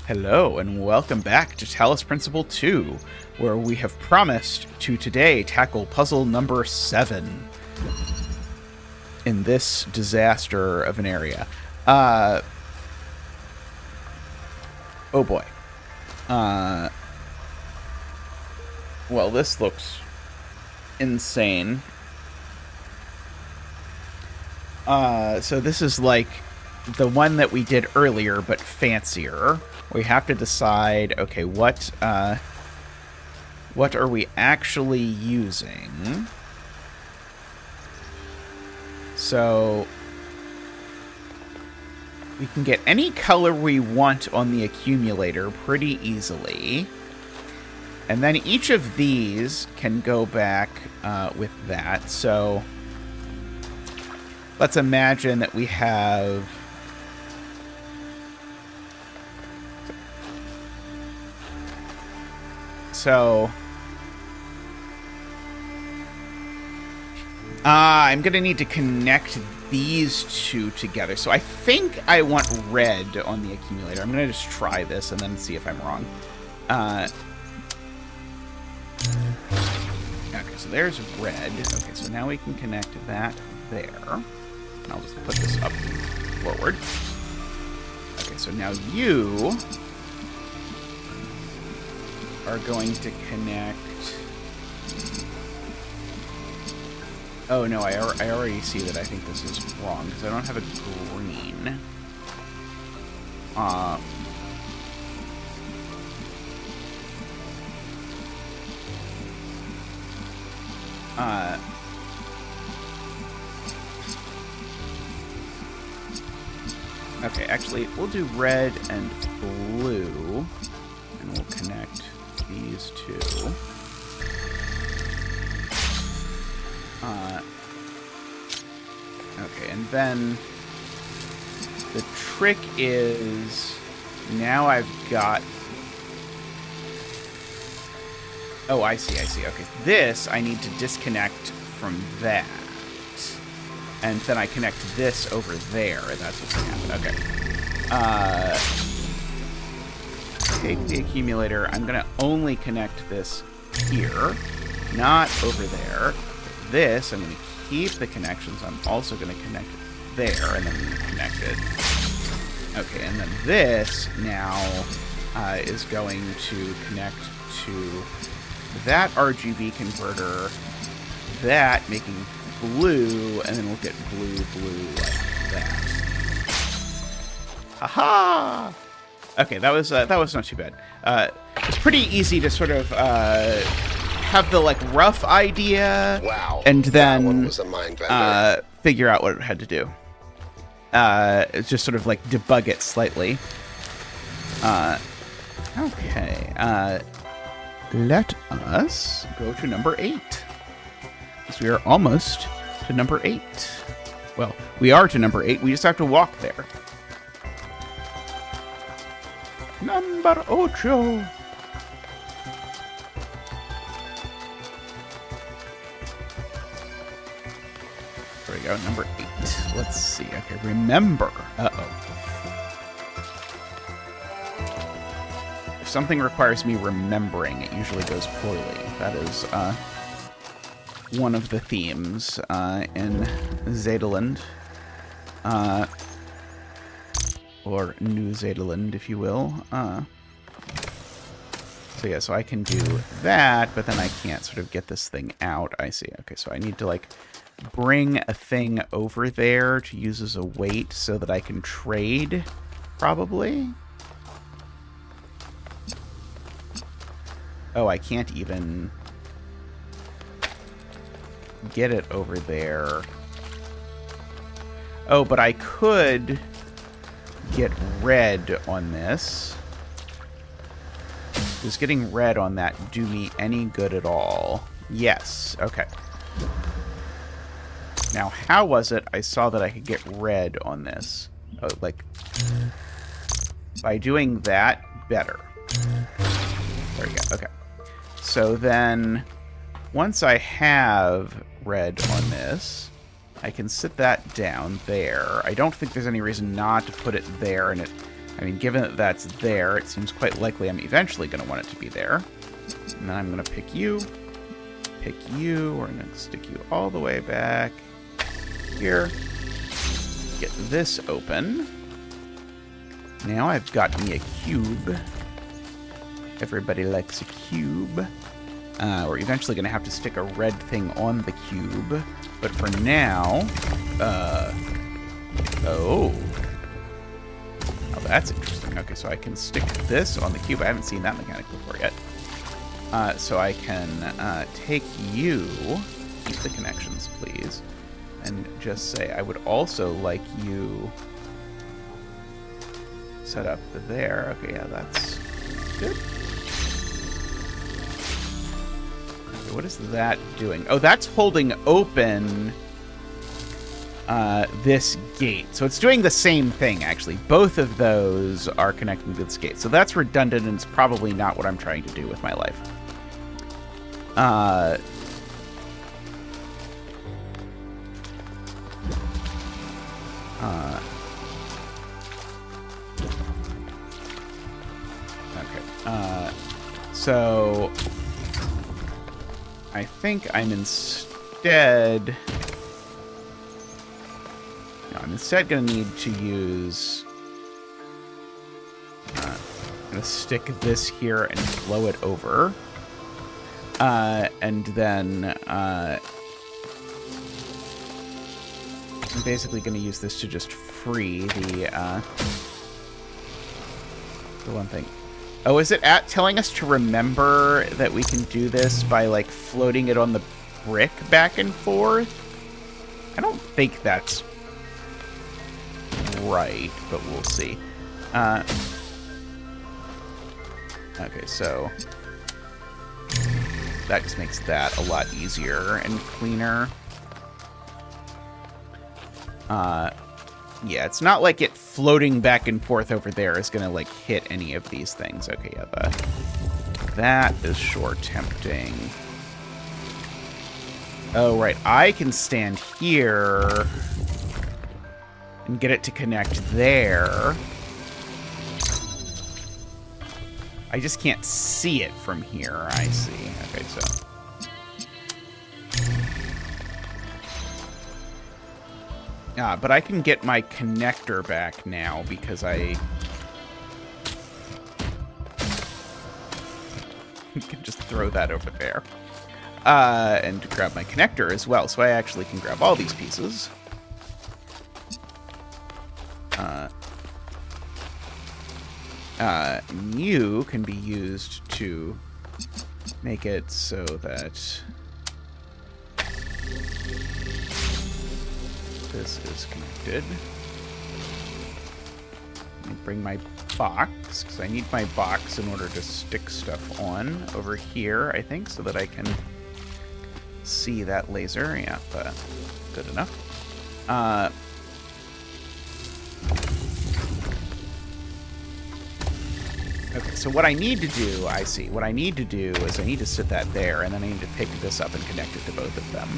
Hello, and welcome back to Talos Principle 2, where we have promised to today tackle puzzle number 7 in this disaster of an area. Oh boy. Well, this looks insane. So this is like the one that we did earlier, but fancier. We have to decide, okay, what are we actually using? So we can get any color we want on the accumulator pretty easily. And then each of these can go back with that. So let's imagine that we have... So, I'm going to need to connect these two together. So I think I want red on the accumulator. I'm going to just try this and then see if I'm wrong. Okay, so there's red. Okay, so now we can connect that there. And I'll just put this up forward. Okay, so now you are going to connect... Oh no, I already see that I think this is wrong, because I don't have a green. Okay, actually, we'll do red and blue, and we'll connect these two. Okay, and then the trick is now I've got... Oh, I see. Okay, this I need to disconnect from that. And then I connect this over there, and that's what's going to happen. Okay. Take the accumulator. I'm going to only connect this here, not over there. This, I'm going to keep the connections. I'm also going to connect it there, and then connect it. Okay, and then this now is going to connect to that RGB converter, that making blue, and then we'll get blue like that. Haha! Okay, that was not too bad. It's pretty easy to sort of have the like rough idea, wow, and then that one was a mind bender. Figure out what it had to do. It's just sort of like debug it slightly. Okay. Let us go to number 8. Because we are almost to number 8. Well, we are to number 8. We just have to walk there. Number 8. There we go, number 8. Let's see. Okay, remember. Uh-oh. If something requires me remembering, it usually goes poorly. That is one of the themes in Zedaland. Or New Zedaland, if you will. So yeah, so I can do that, but then I can't sort of get this thing out. I see. Okay, so I need to like bring a thing over there to use as a weight so that I can trade, probably. Oh, I can't even get it over there. Oh, but I could get red on this. Does getting red on that do me any good at all? Yes. Okay. Now, how was it I saw that I could get red on this? Oh, like, by doing that, better. There we go. Okay. So then, once I have red on this, I can sit that down there. I don't think there's any reason not to put it there, and it I mean, given that that's there, it seems quite likely I'm eventually going to want it to be there. And then I'm going to pick you. Pick you. We're going to stick you all the way back here. Get this open. Now I've got me a cube. Everybody likes a cube. We're eventually going to have to stick a red thing on the cube. But for now... Oh, that's interesting. Okay, so I can stick this on the cube. I haven't seen that mechanic before yet. So I can take you... Keep the connections, please. And just say, I would also like you... set up there. Okay, yeah, that's good. Okay, what is that doing? Oh, that's holding open this gate. So it's doing the same thing, actually. Both of those are connecting to this gate. So that's redundant, and it's probably not what I'm trying to do with my life. So I think I'm instead... No, I'm instead going to need to use... I'm going to stick this here and flow it over. And then I'm basically going to use this to just free the one thing. Oh, is it telling us to remember that we can do this by, like, floating it on the brick back and forth? I don't think that's right, but we'll see. Okay, so that just makes that a lot easier and cleaner. Yeah, it's not like it floating back and forth over there is going to, like, hit any of these things. Okay, yeah, that is sure tempting. Oh, right. I can stand here and get it to connect there. I just can't see it from here. I see. Okay, so... but I can get my connector back now because I can just throw that over there. And grab my connector as well. So I actually can grab all these pieces. You can be used to make it so that... this is connected. Let me bring my box, because I need my box in order to stick stuff on over here, I think, so that I can see that laser. Yeah, but good enough. Okay, so what I need to do, I see. What I need to do is I need to sit that there, and then I need to pick this up and connect it to both of them.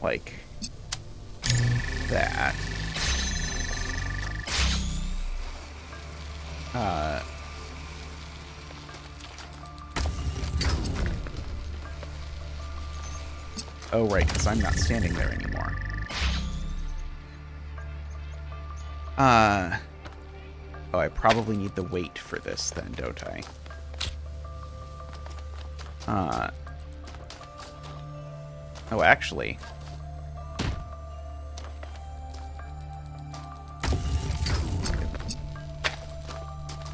Like... that. Oh, right, because I'm not standing there anymore. Oh, I probably need the weight for this then, don't I? Oh, actually...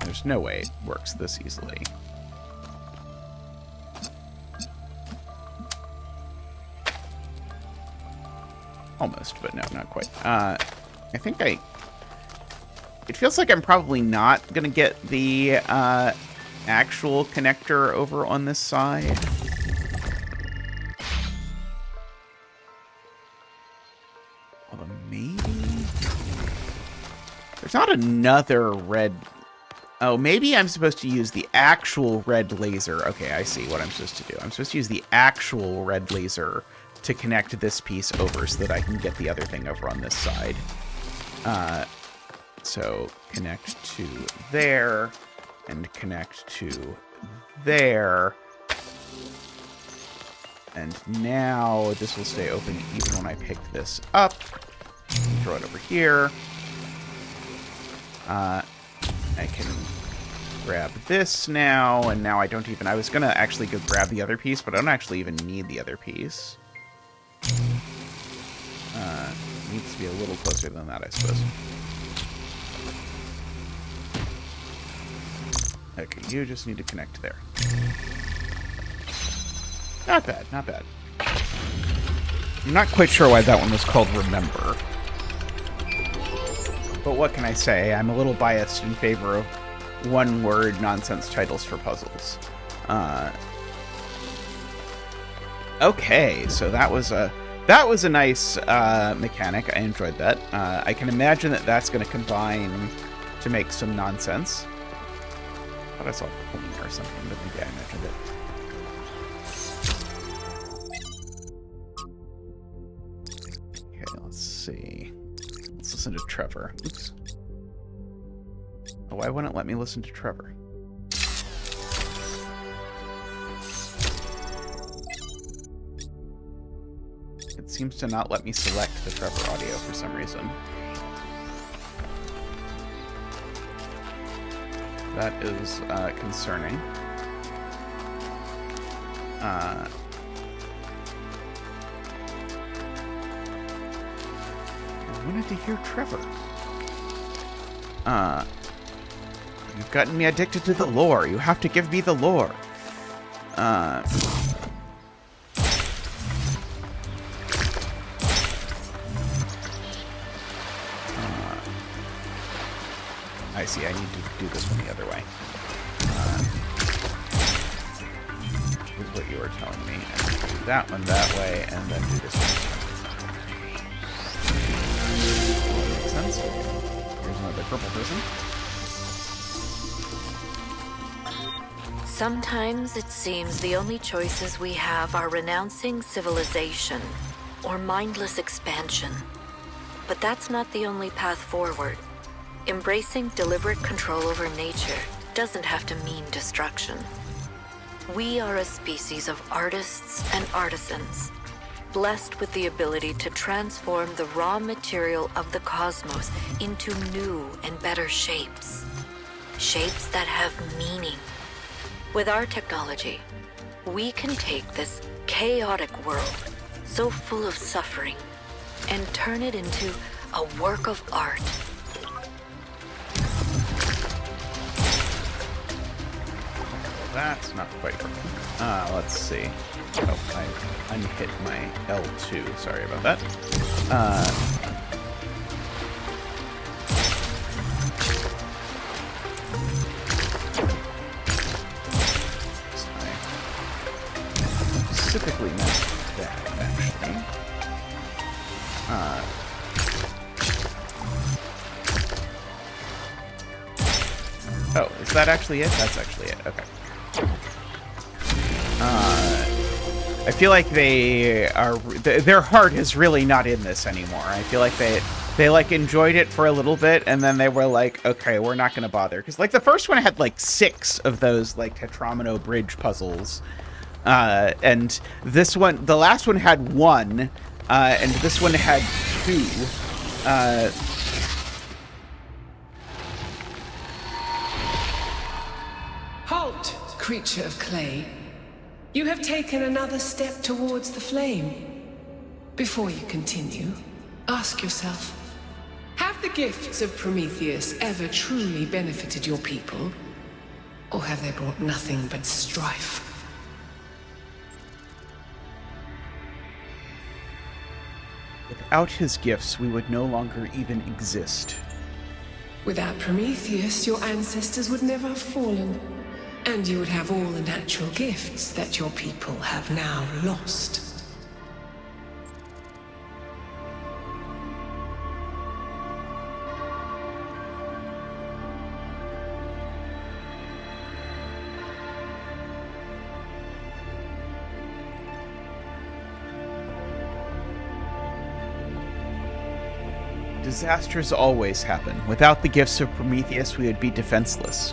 there's no way it works this easily. Almost, but no, not quite. I think it feels like I'm probably not going to get the actual connector over on this side. Although maybe... there's not another red... oh, maybe I'm supposed to use the actual red laser. Okay, I see what I'm supposed to do. I'm supposed to use the actual red laser to connect this piece over so that I can get the other thing over on this side. So connect to there, and connect to there. And now this will stay open even when I pick this up. Throw it over here. I can grab this now, and now I don't even... I was going to actually go grab the other piece, but I don't actually even need the other piece. Needs to be a little closer than that, I suppose. Okay, you just need to connect there. Not bad, not bad. I'm not quite sure why that one was called Remember. But what can I say? I'm a little biased in favor of one-word nonsense titles for puzzles. Okay, so that was a nice mechanic. I enjoyed that. I can imagine that that's going to combine to make some nonsense. I thought I saw a pony or something, but maybe I imagined it. Okay, let's see. Let's listen to Trevor. Oops. Oh, why wouldn't it let me listen to Trevor? It seems to not let me select the Trevor audio for some reason. That is concerning. I wanted to hear Trevor. You've gotten me addicted to the lore. You have to give me the lore. I see, I need to do this one the other way. Is what you were telling me. And do that one that way, and then do this one. Makes sense. Here's another purple prism. Sometimes it seems the only choices we have are renouncing civilization or mindless expansion. But that's not the only path forward. Embracing deliberate control over nature doesn't have to mean destruction. We are a species of artists and artisans, blessed with the ability to transform the raw material of the cosmos into new and better shapes. Shapes that have meaning. With our technology, we can take this chaotic world, so full of suffering, and turn it into a work of art. That's not quite working. Let's see. Oh, I unhit my L2. Sorry about that. I specifically meant that, actually. Oh, is that actually it? That's actually it. Okay. I feel like their heart is really not in this anymore. I feel like they like enjoyed it for a little bit, and then they were like, okay, we're not going to bother. Because like the first one had like 6 of those like Tetramino bridge puzzles. And this one, the last one had 1, and this one had 2. Halt, creature of clay. You have taken another step towards the flame. Before you continue, ask yourself, have the gifts of Prometheus ever truly benefited your people? Or have they brought nothing but strife? Without his gifts, we would no longer even exist. Without Prometheus, your ancestors would never have fallen. And you would have all the natural gifts that your people have now lost. Disasters always happen. Without the gifts of Prometheus, we would be defenseless.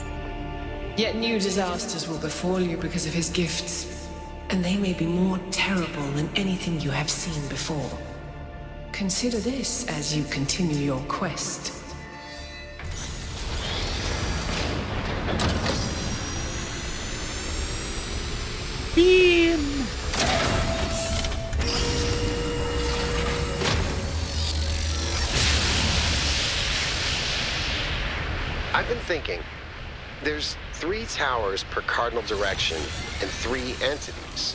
Yet new disasters will befall you because of his gifts, and they may be more terrible than anything you have seen before. Consider this as you continue your quest. Beam! I've been thinking. There's 3 towers per cardinal direction and 3 entities.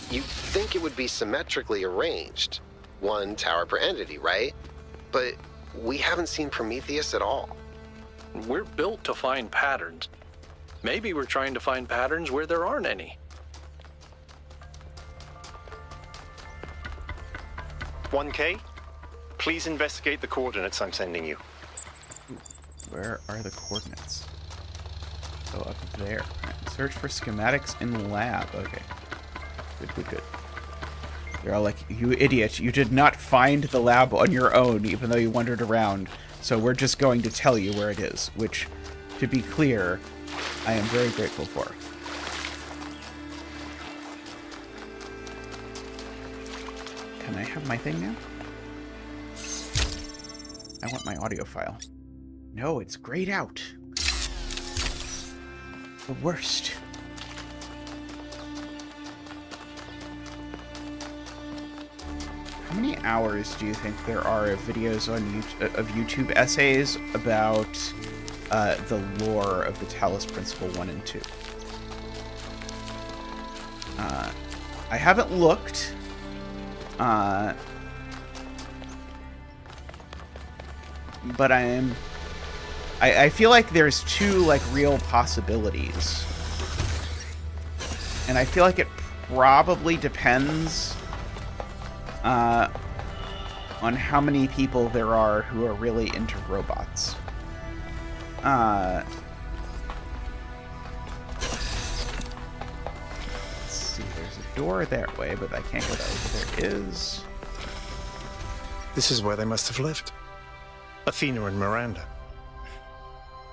You'd think it would be symmetrically arranged. 1 tower per entity, right? But we haven't seen Prometheus at all. We're built to find patterns. Maybe we're trying to find patterns where there aren't any. 1K, please investigate the coordinates I'm sending you. Where are the coordinates? Oh, up there. Right. Search for schematics in lab. Okay. Good. They're all like, you idiot, you did not find the lab on your own, even though you wandered around. So we're just going to tell you where it is, which, to be clear, I am very grateful for. Can I have my thing now? I want my audio file. No, it's grayed out. The worst. How many hours do you think there are of videos on YouTube essays about the lore of the Talos Principle 1 and 2? I haven't looked. But I feel like there's 2 like real possibilities, and I feel like it probably depends on how many people there are who are really into robots. Let's see, there's a door that way, but I can't go that way. There is. This is where they must have lived. Athena and Miranda.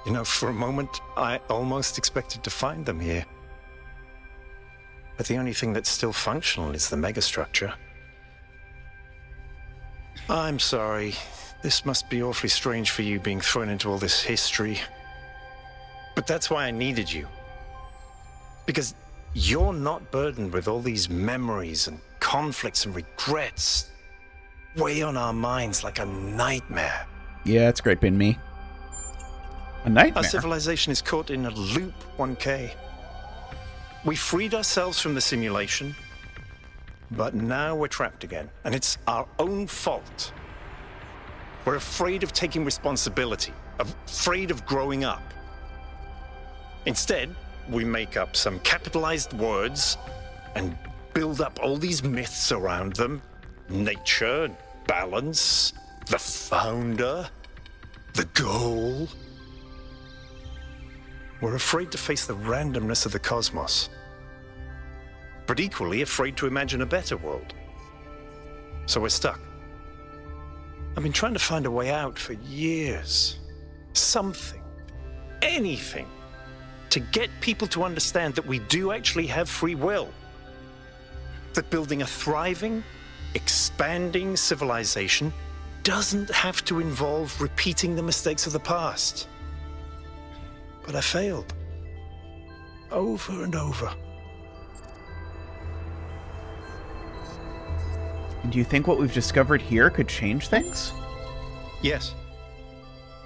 You know, for a moment, I almost expected to find them here. But the only thing that's still functional is the megastructure. I'm sorry. This must be awfully strange for you being thrown into all this history. But that's why I needed you. Because you're not burdened with all these memories and conflicts and regrets. Weigh on our minds like a nightmare. Yeah, it's great being me. A nightmare. Our civilization is caught in a loop, 1K. We freed ourselves from the simulation, but now we're trapped again, and it's our own fault. We're afraid of taking responsibility, afraid of growing up. Instead, we make up some capitalized words and build up all these myths around them. Nature, balance, the founder, the goal. We're afraid to face the randomness of the cosmos, but equally afraid to imagine a better world. So we're stuck. I've been trying to find a way out for years. Something, anything, to get people to understand that we do actually have free will. That building a thriving, expanding civilization doesn't have to involve repeating the mistakes of the past. But I failed. Over and over. And do you think what we've discovered here could change things? Yes.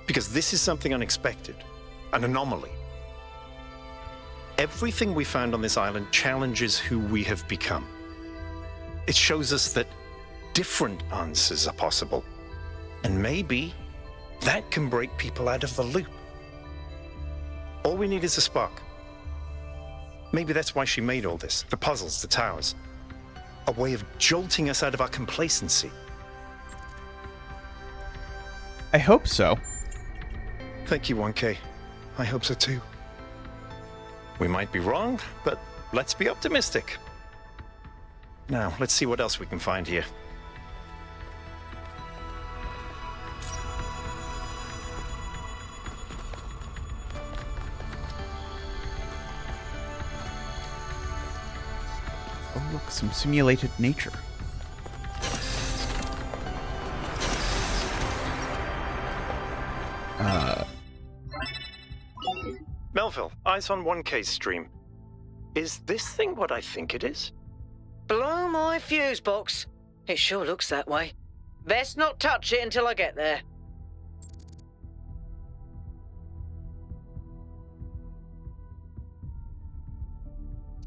Because this is something unexpected. An anomaly. Everything we found on this island challenges who we have become. It shows us that different answers are possible. And maybe that can break people out of the loop. All we need is a spark. Maybe that's why she made all this. The puzzles, the towers. A way of jolting us out of our complacency. I hope so. Thank you, 1K. I hope so too. We might be wrong, but let's be optimistic. Now, let's see what else we can find here. Oh, look, some simulated nature. Melville, eyes on 1K stream. Is this thing what I think it is? Blow my fuse box. It sure looks that way. Best not touch it until I get there.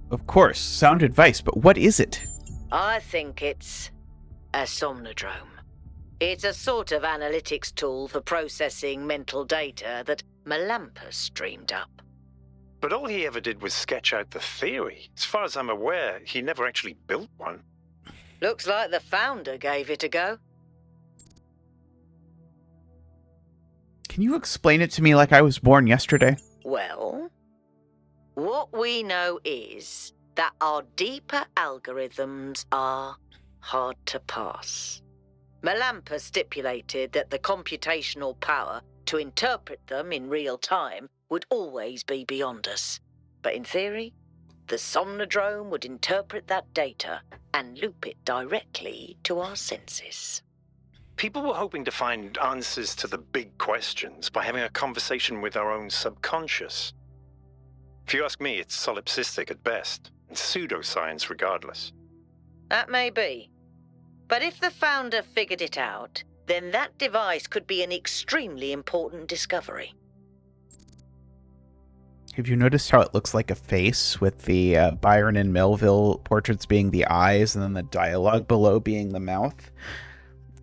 Of course, sound advice, but what is it? I think it's a somnodrome. It's a sort of analytics tool for processing mental data that Melampus streamed up. But all he ever did was sketch out the theory. As far as I'm aware, he never actually built one. Looks like the founder gave it a go. Can you explain it to me like I was born yesterday? Well, what we know is that our deeper algorithms are hard to pass. Melampus stipulated that the computational power to interpret them in real time would always be beyond us. But in theory, the somnodrome would interpret that data and loop it directly to our senses. People were hoping to find answers to the big questions by having a conversation with our own subconscious. If you ask me, it's solipsistic at best, and pseudoscience regardless. That may be. But if the founder figured it out, then that device could be an extremely important discovery. Have you noticed how it looks like a face, with the Byron and Melville portraits being the eyes and then the dialogue below being the mouth?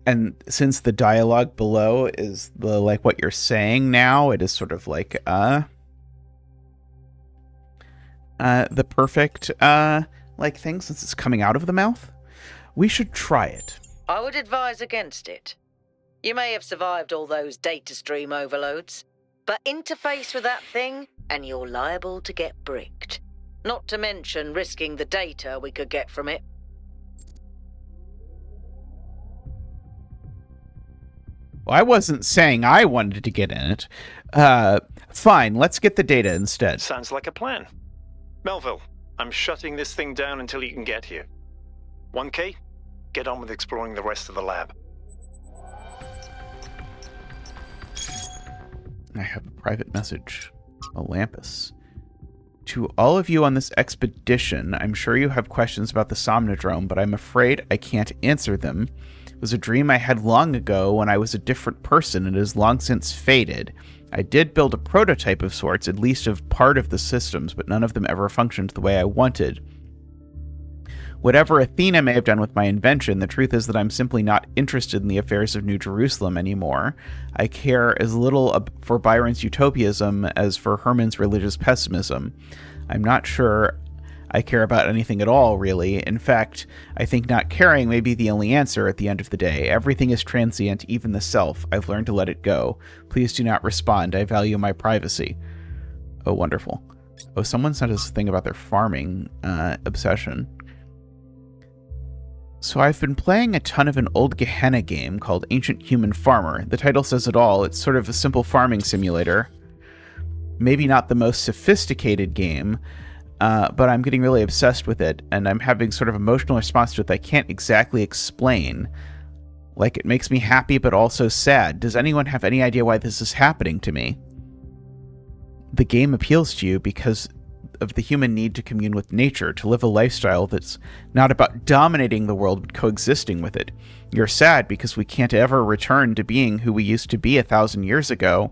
And since the dialogue below is the like what you're saying now, it is sort of like the perfect like thing since it's coming out of the mouth. We should try it. I would advise against it. You may have survived all those data stream overloads, but interface with that thing and you're liable to get bricked. Not to mention risking the data we could get from it. Well, I wasn't saying I wanted to get in it. Fine, let's get the data instead. Sounds like a plan. Melville, I'm shutting this thing down until you can get here. 1K, get on with exploring the rest of the lab. I have a private message. Olympus. To all of you on this expedition, I'm sure you have questions about the Somnodrome, but I'm afraid I can't answer them. It was a dream I had long ago when I was a different person and has long since faded. I did build a prototype of sorts, at least of part of the systems, but none of them ever functioned the way I wanted. Whatever Athena may have done with my invention, the truth is that I'm simply not interested in the affairs of New Jerusalem anymore. I care as little for Byron's utopianism as for Herman's religious pessimism. I'm not sure I care about anything at all, really. In fact, I think not caring may be the only answer at the end of the day. Everything is transient, even the self. I've learned to let it go. Please do not respond. I value my privacy. Oh, wonderful. Oh, someone sent us a thing about their farming obsession. So I've been playing a ton of an old Gehenna game called Ancient Human Farmer. The title says it all. It's sort of a simple farming simulator. Maybe not the most sophisticated game, but I'm getting really obsessed with it, and I'm having sort of emotional response to it that I can't exactly explain. Like, it makes me happy, but also sad. Does anyone have any idea why this is happening to me? The game appeals to you because of the human need to commune with nature, to live a lifestyle that's not about dominating the world, but coexisting with it. You're sad because we can't ever return to being who we used to be 1,000 years ago,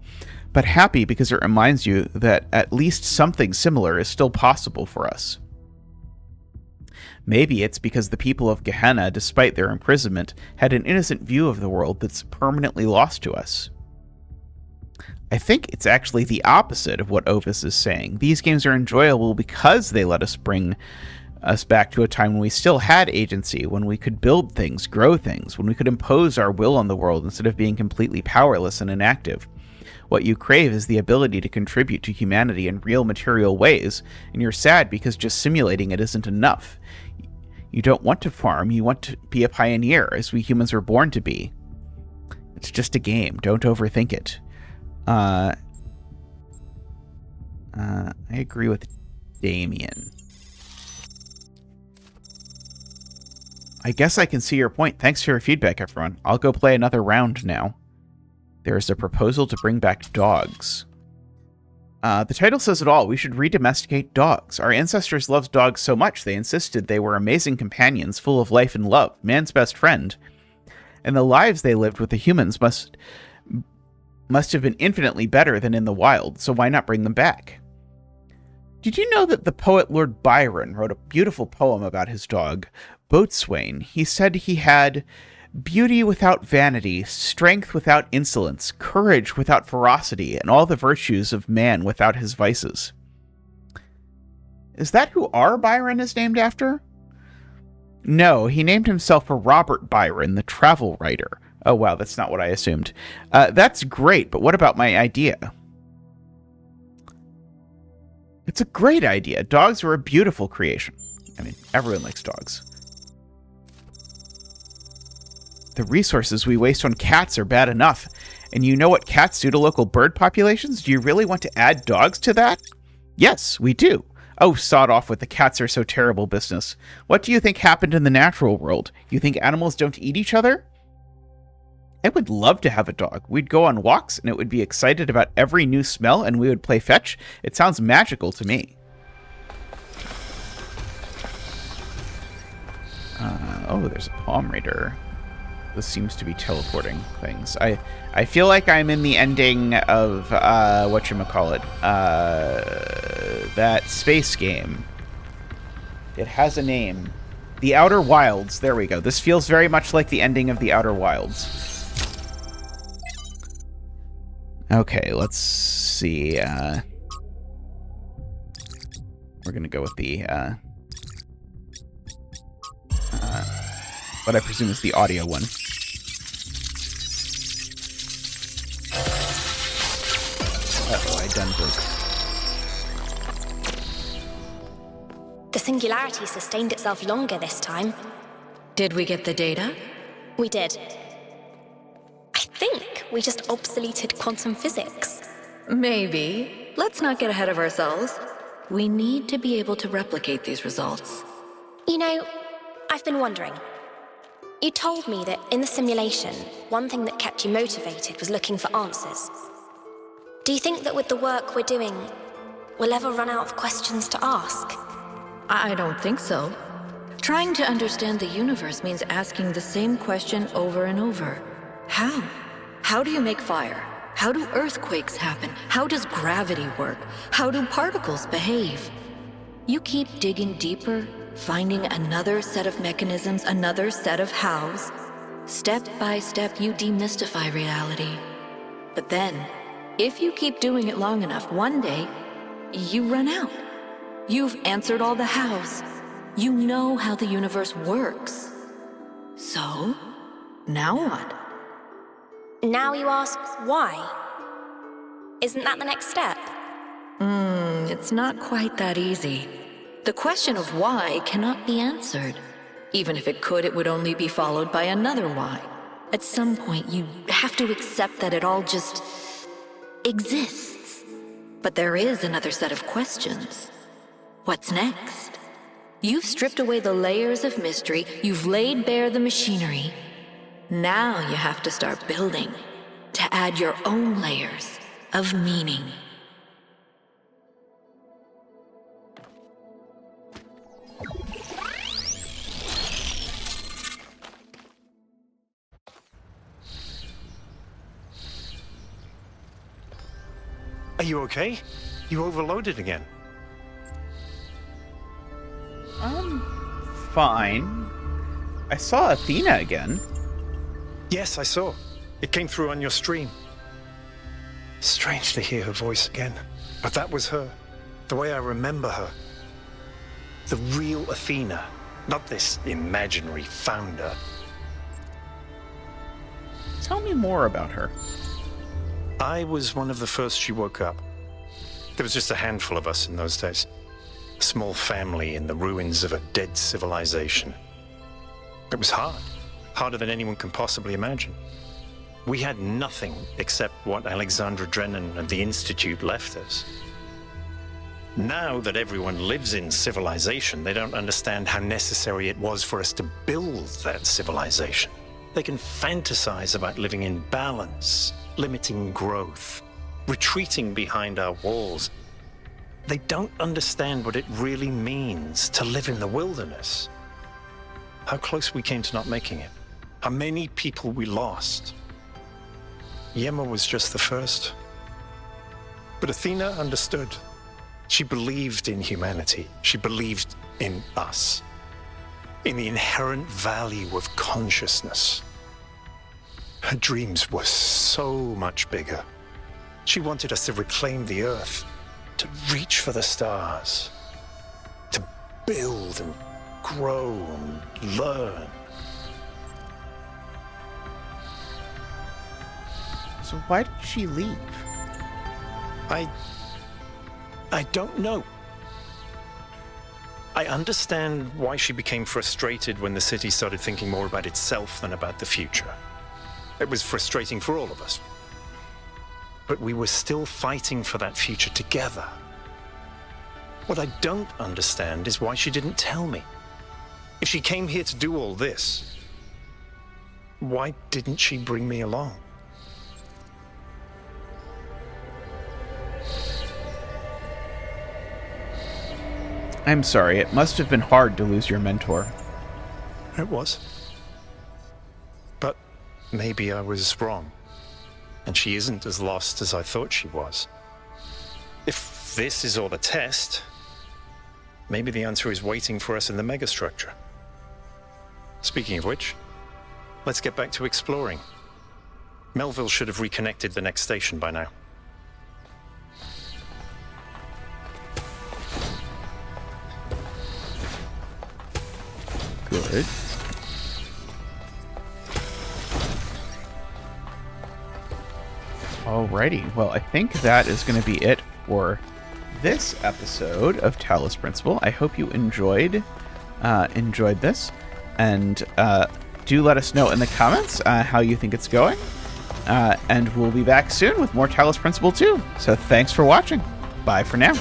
but happy because it reminds you that at least something similar is still possible for us. Maybe it's because the people of Gehenna, despite their imprisonment, had an innocent view of the world that's permanently lost to us. I think it's actually the opposite of what Ovis is saying. These games are enjoyable because they let us bring us back to a time when we still had agency, when we could build things, grow things, when we could impose our will on the world instead of being completely powerless and inactive. What you crave is the ability to contribute to humanity in real material ways, and you're sad because just simulating it isn't enough. You don't want to farm, you want to be a pioneer, as we humans were born to be. It's just a game, don't overthink it. I agree with Damien. I guess I can see your point. Thanks for your feedback, everyone. I'll go play another round now. There is a proposal to bring back dogs. The title says it all. We should redomesticate dogs. Our ancestors loved dogs so much they insisted they were amazing companions, full of life and love, man's best friend. And the lives they lived with the humans must have been infinitely better than in the wild, so why not bring them back? Did you know that the poet Lord Byron wrote a beautiful poem about his dog, Boatswain? He said he had beauty without vanity, strength without insolence, courage without ferocity, and all the virtues of man without his vices. Is that who our Byron is named after? No, he named himself for Robert Byron, the travel writer. Oh wow, that's not what I assumed. That's great, but what about my idea? It's a great idea. Dogs are a beautiful creation. I mean, everyone likes dogs. The resources we waste on cats are bad enough. And you know what cats do to local bird populations? Do you really want to add dogs to that? Yes, we do. Oh, sod off with the cats are so terrible business. What do you think happened in the natural world? You think animals don't eat each other? I would love to have a dog. We'd go on walks, and it would be excited about every new smell, and we would play fetch. It sounds magical to me. Oh, there's a palm reader. This seems to be teleporting things. I feel like I'm in the ending of, whatchamacallit, that space game. It has a name. The Outer Wilds. There we go. This feels very much like the ending of The Outer Wilds. Okay, let's see. We're gonna go with the, what I presume is the audio one. Uh-oh, I done broke. The singularity sustained itself longer this time. Did we get the data? We did. I think we just obsoleted quantum physics. Maybe. Let's not get ahead of ourselves. We need to be able to replicate these results. You know, I've been wondering. You told me that in the simulation, one thing that kept you motivated was looking for answers. Do you think that with the work we're doing, we'll ever run out of questions to ask? I don't think so. Trying to understand the universe means asking the same question over and over. How? How do you make fire? How do earthquakes happen? How does gravity work? How do particles behave? You keep digging deeper, finding another set of mechanisms, another set of hows. Step by step, you demystify reality. But then, if you keep doing it long enough, one day, you run out. You've answered all the hows. You know how the universe works. So, now what? Now you ask why? Isn't that the next step? It's not quite that easy. The question of why cannot be answered. Even if it could, it would only be followed by another why. At some point, you have to accept that it all just exists. But there is another set of questions. What's next? You've stripped away the layers of mystery, you've laid bare the machinery. Now you have to start building, to add your own layers of meaning. Are you okay? You overloaded again. I'm fine. I saw Athena again. Yes, I saw. It came through on your stream. Strange to hear her voice again. But that was her. The way I remember her. The real Athena. Not this imaginary founder. Tell me more about her. I was one of the first she woke up. There was just a handful of us in those days. A small family in the ruins of a dead civilization. It was hard. Harder than anyone can possibly imagine. We had nothing except what Alexandra Drennan and the Institute left us. Now that everyone lives in civilization, they don't understand how necessary it was for us to build that civilization. They can fantasize about living in balance, limiting growth, retreating behind our walls. They don't understand what it really means to live in the wilderness. How close we came to not making it. How many people we lost. Yema was just the first. But Athena understood. She believed in humanity. She believed in us. In the inherent value of consciousness. Her dreams were so much bigger. She wanted us to reclaim the Earth, to reach for the stars, to build and grow and learn. So why did she leave? I don't know. I understand why she became frustrated when the city started thinking more about itself than about the future. It was frustrating for all of us. But we were still fighting for that future together. What I don't understand is why she didn't tell me. If she came here to do all this, why didn't she bring me along? I'm sorry, it must have been hard to lose your mentor. It was. But maybe I was wrong. And she isn't as lost as I thought she was. If this is all a test, maybe the answer is waiting for us in the megastructure. Speaking of which, let's get back to exploring. Melville should have reconnected the next station by now. Good. Alrighty, well, I think that is going to be it for this episode of Talos Principle. I hope you enjoyed this, and do let us know in the comments how you think it's going, and we'll be back soon with more Talos Principle 2. So thanks for watching. Bye for now.